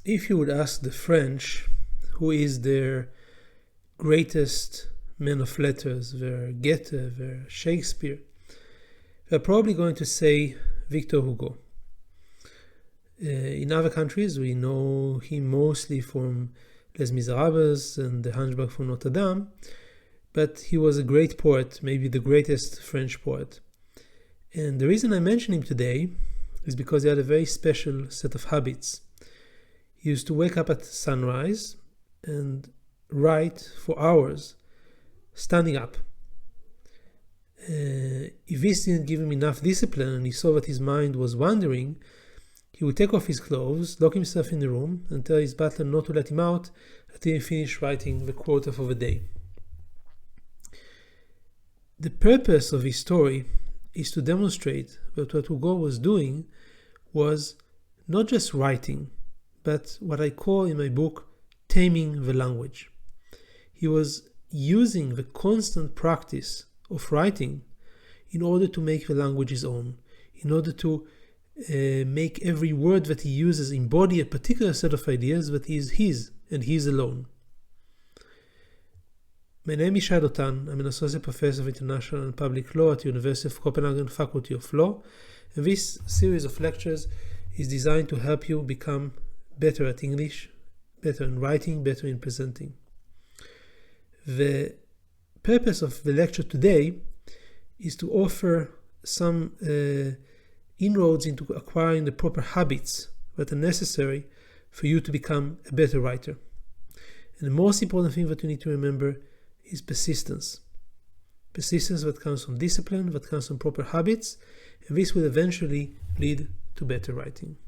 if you would ask the French who is their greatest man of letters, their Goethe, their Shakespeare, they're probably going to say Victor Hugo. In other countries, we know him mostly from Les Miserables and The Hunchback from Notre Dame, but he was a great poet, maybe the greatest French poet. And the reason I mention him today is because he had a very special set of habits. He used to wake up at sunrise and write for hours, standing up. If this didn't give him enough discipline and he saw that his mind was wandering, he would take off his clothes, lock himself in the room, and tell his butler not to let him out until he finished writing the quarter for the day. The purpose of his story is to demonstrate that what Hugo was doing was not just writing, but what I call in my book, taming the language. He was using the constant practice of writing in order to make the language his own, in order to make every word that he uses embody a particular set of ideas that is his and his alone. My name is Shai Dotan. I'm an associate professor of international and public law at the University of Copenhagen Faculty of Law, and this series of lectures is designed to help you become better at English, better in writing, better in presenting. The purpose of the lecture today is to offer some inroads into acquiring the proper habits that are necessary for you to become a better writer. And the most important thing that you need to remember is persistence. Persistence that comes from discipline, that comes from proper habits, and this will eventually lead to better writing.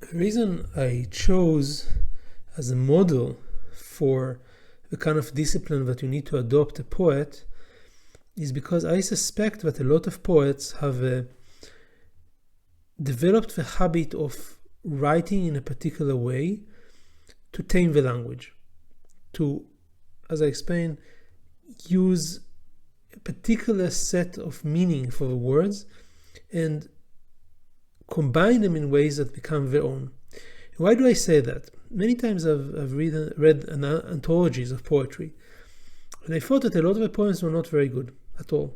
The reason I chose as a model for the kind of discipline that you need to adopt a poet is because I suspect that a lot of poets have developed the habit of writing in a particular way to tame the language, to, as I explained, use a particular set of meaning for the words and combine them in ways that become their own. Why do I say that? Many times I've read anthologies of poetry, and I thought that a lot of the poems were not very good at all.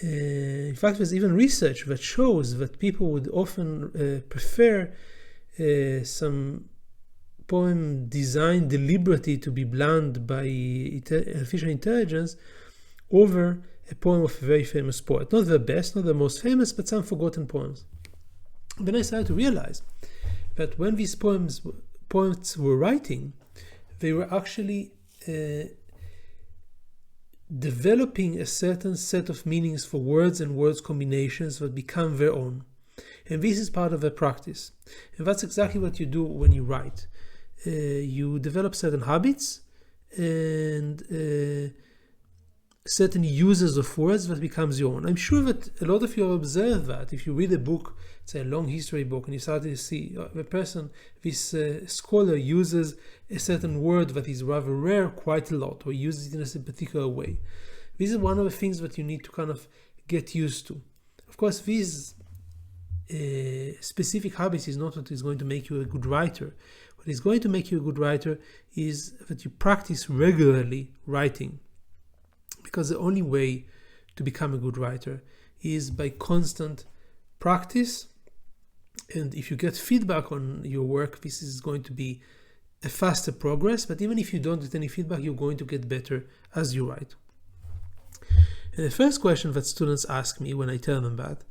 In fact, there's even research that shows that people would often prefer some poem designed deliberately to be bland by artificial intelligence over a poem of a very famous poet. Not the best, not the most famous, but some forgotten poems. And then I started to realize that when these poets were writing, they were actually developing a certain set of meanings for words and words combinations that become their own. And this is part of their practice. And that's exactly what you do when you write. You develop certain habits and certain uses of words that becomes your own. I'm sure that a lot of you have observed that. If you read a book, say a long history book, and you start to see this scholar uses a certain word that is rather rare quite a lot, or uses it in a particular way. This is one of the things that you need to kind of get used to. Of course, these specific habits is not what is going to make you a good writer. What is going to make you a good writer is that you practice regularly writing. Because the only way to become a good writer is by constant practice. And if you get feedback on your work, this is going to be a faster progress. But even if you don't get any feedback, you're going to get better as you write. And the first question that students ask me when I tell them that,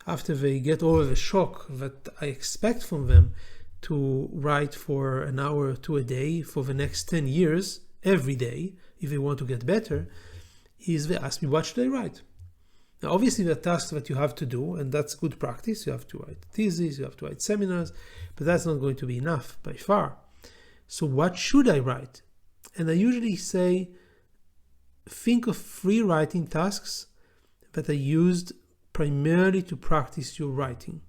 after they get over the shock that I expect from them to write for an hour or two a day for the next 10 years, every day, if they want to get better, is they ask me, what should I write? Now, obviously, there are tasks that you have to do, and that's good practice. You have to write theses, you have to write seminars, but that's not going to be enough by far. So what should I write? And I usually say, think of 3 writing tasks that are used primarily to practice your writing.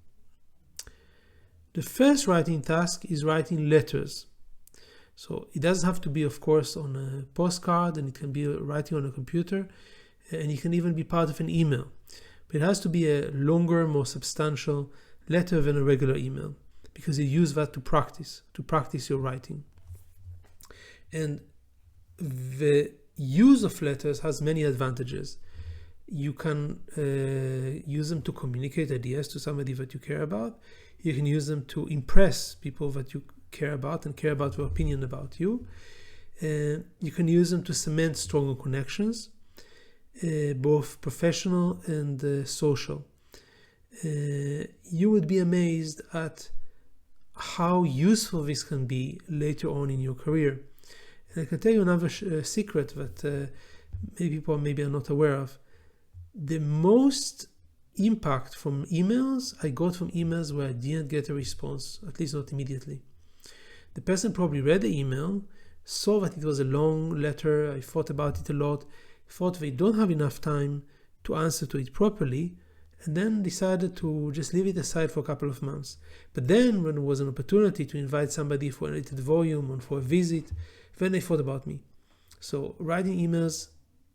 The first writing task is writing letters. So it doesn't have to be, of course, on a postcard, and it can be writing on a computer, and it can even be part of an email. But it has to be a longer, more substantial letter than a regular email. because you use that to practice your writing. And the use of letters has many advantages. You can use them to communicate ideas to somebody that you care about. You can use them to impress people that you care about and care about their opinion about you. You can use them to cement stronger connections, both professional and social. You would be amazed at how useful this can be later on in your career. And I can tell you another secret that maybe people maybe are not aware of. The most impact from emails I got from emails where I didn't get a response, at least not immediately. The person probably read the email, saw that it was a long letter, I thought about it a lot, thought they don't have enough time to answer to it properly, and then decided to just leave it aside for a couple of months. But then when there was an opportunity to invite somebody for an edited volume or for a visit, then they thought about me. So writing emails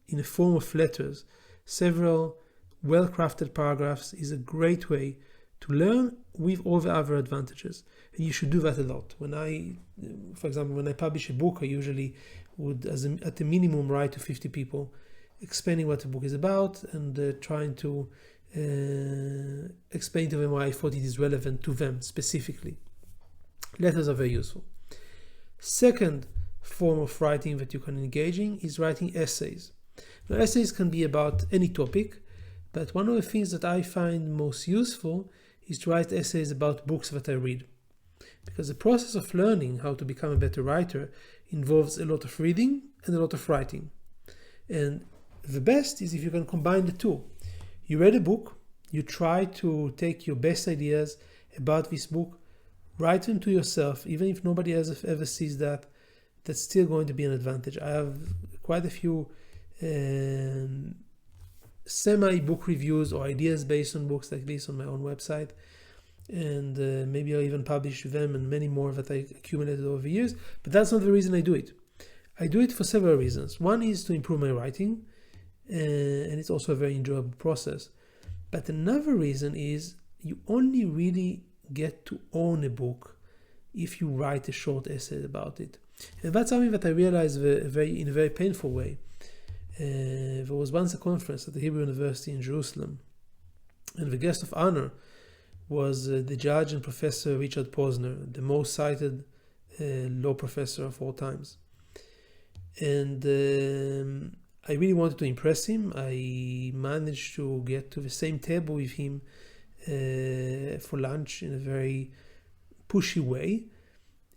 in the form of letters, several well-crafted paragraphs, is a great way to learn with all the other advantages. And you should do that a lot. For example, when I publish a book, I usually would, at a minimum, write to 50 people, explaining what the book is about and trying to explain to them why I thought it is relevant to them specifically. Letters are very useful. Second form of writing that you can engage in is writing essays. Now, essays can be about any topic, but one of the things that I find most useful is to write essays about books that I read. Because the process of learning how to become a better writer involves a lot of reading and a lot of writing. And the best is if you can combine the two. You read a book, you try to take your best ideas about this book, write them to yourself, even if nobody else ever sees that, that's still going to be an advantage. I have quite a few semi-book reviews or ideas based on books like this on my own website, and maybe I'll even publish them and many more that I accumulated over the years, but that's not the reason I do it. I do it for several reasons. One is to improve my writing, and it's also a very enjoyable process. But another reason is you only really get to own a book if you write a short essay about it. And that's something that I realized in a very painful way. There was once a conference at the Hebrew University in Jerusalem, and the guest of honor was the judge and professor Richard Posner, the most cited law professor of all times. And I really wanted to impress him. I managed to get to the same table with him for lunch in a very pushy way.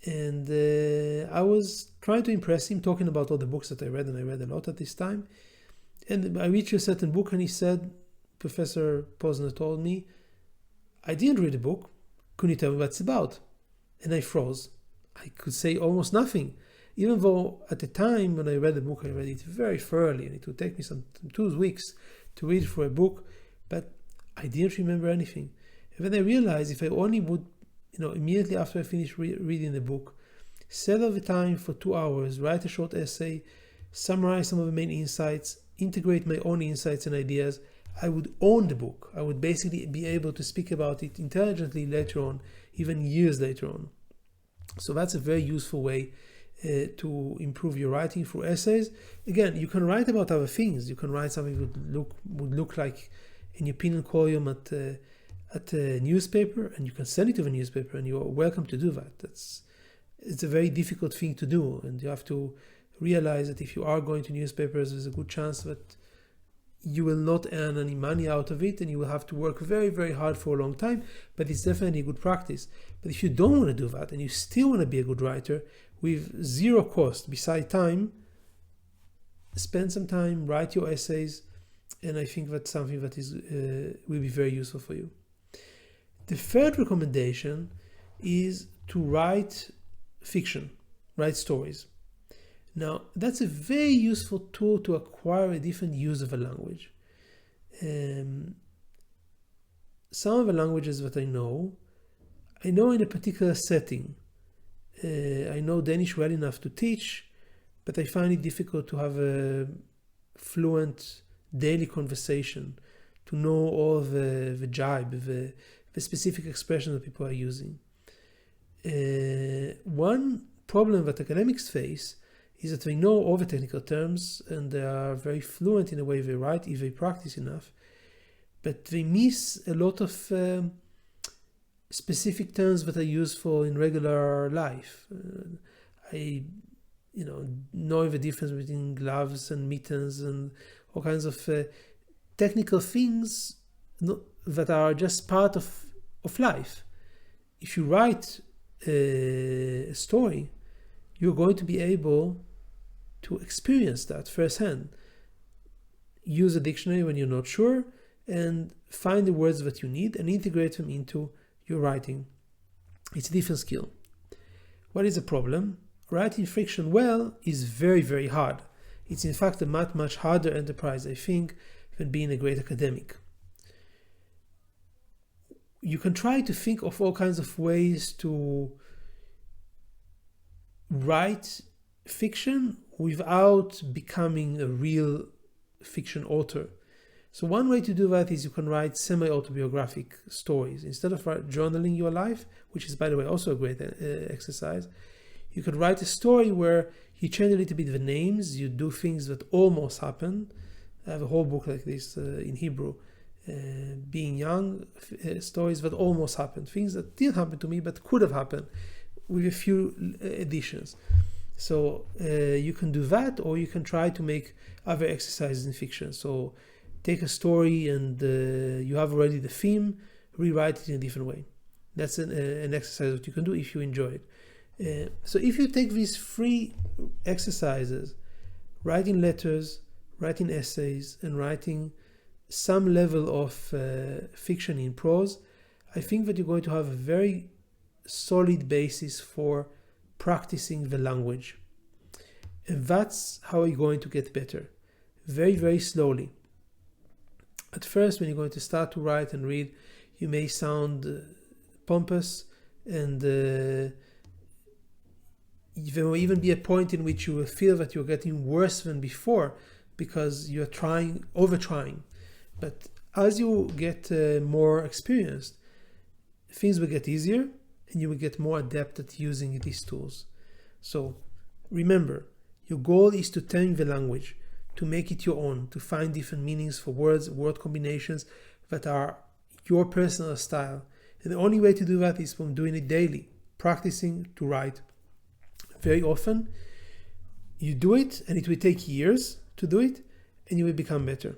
And I was trying to impress him, talking about all the books that I read, and I read a lot at this time. And I reached a certain book, and he said, Professor Posner told me, I didn't read the book. Can you tell me what it's about? And I froze. I could say almost nothing. Even though at the time when I read the book, I read it very thoroughly, and it would take me some 2 weeks to read for a book, but I didn't remember anything. And then I realized if I only would, immediately after I finished reading the book, set off the time for 2 hours, write a short essay, summarize some of the main insights, integrate my own insights and ideas, I would own the book. I would basically be able to speak about it intelligently later on, even years later on. So that's a very useful way to improve your writing through essays. Again, you can write about other things. You can write something that would look like an opinion column at a newspaper, and you can send it to the newspaper, and you are welcome to do that. It's a very difficult thing to do, and you have to realize that if you are going to newspapers, there's a good chance that you will not earn any money out of it, and you will have to work very, very hard for a long time, but it's definitely a good practice. But if you don't want to do that, and you still want to be a good writer with zero cost beside time, spend some time, write your essays, and I think that's something that will be very useful for you. The third recommendation is to write fiction, write stories. Now, that's a very useful tool to acquire a different use of a language. Some of the languages that I know in a particular setting. I know Danish well enough to teach, but I find it difficult to have a fluent daily conversation, to know all the jibe, the specific expressions that people are using. One problem that academics face is that they know all the technical terms and they are very fluent in the way they write if they practice enough, but they miss a lot of specific terms that are useful in regular life. I know the difference between gloves and mittens and all kinds of technical things that are just part of life. If you write a story, you're going to be able to experience that firsthand. Use a dictionary when you're not sure and find the words that you need and integrate them into your writing. It's a different skill. What is the problem? Writing fiction well is very, very hard. It's in fact a much harder enterprise, I think, than being a great academic. You can try to think of all kinds of ways to write fiction without becoming a real fiction author. So one way to do that is you can write semi-autobiographic stories. Instead of journaling your life, which is, by the way, also a great exercise, you could write a story where you change a little bit the names, you do things that almost happen. I have a whole book like this in Hebrew, being young, stories that almost happened, things that didn't happen to me but could have happened with a few additions. So you can do that, or you can try to make other exercises in fiction. So take a story and you have already the theme, rewrite it in a different way. That's an exercise that you can do if you enjoy it. So if you take these 3 exercises, writing letters, writing essays, and writing some level of fiction in prose, I think that you're going to have a very solid basis for practicing the language. And that's how you're going to get better. Very, very slowly. At first, when you're going to start to write and read, you may sound pompous, and there will even be a point in which you will feel that you're getting worse than before because you're over-trying. But as you get more experienced, things will get easier and you will get more adept at using these tools. So remember, your goal is to tame the language, to make it your own, to find different meanings for words, word combinations that are your personal style. And the only way to do that is from doing it daily, practicing to write. Very often, you do it and it will take years to do it and you will become better.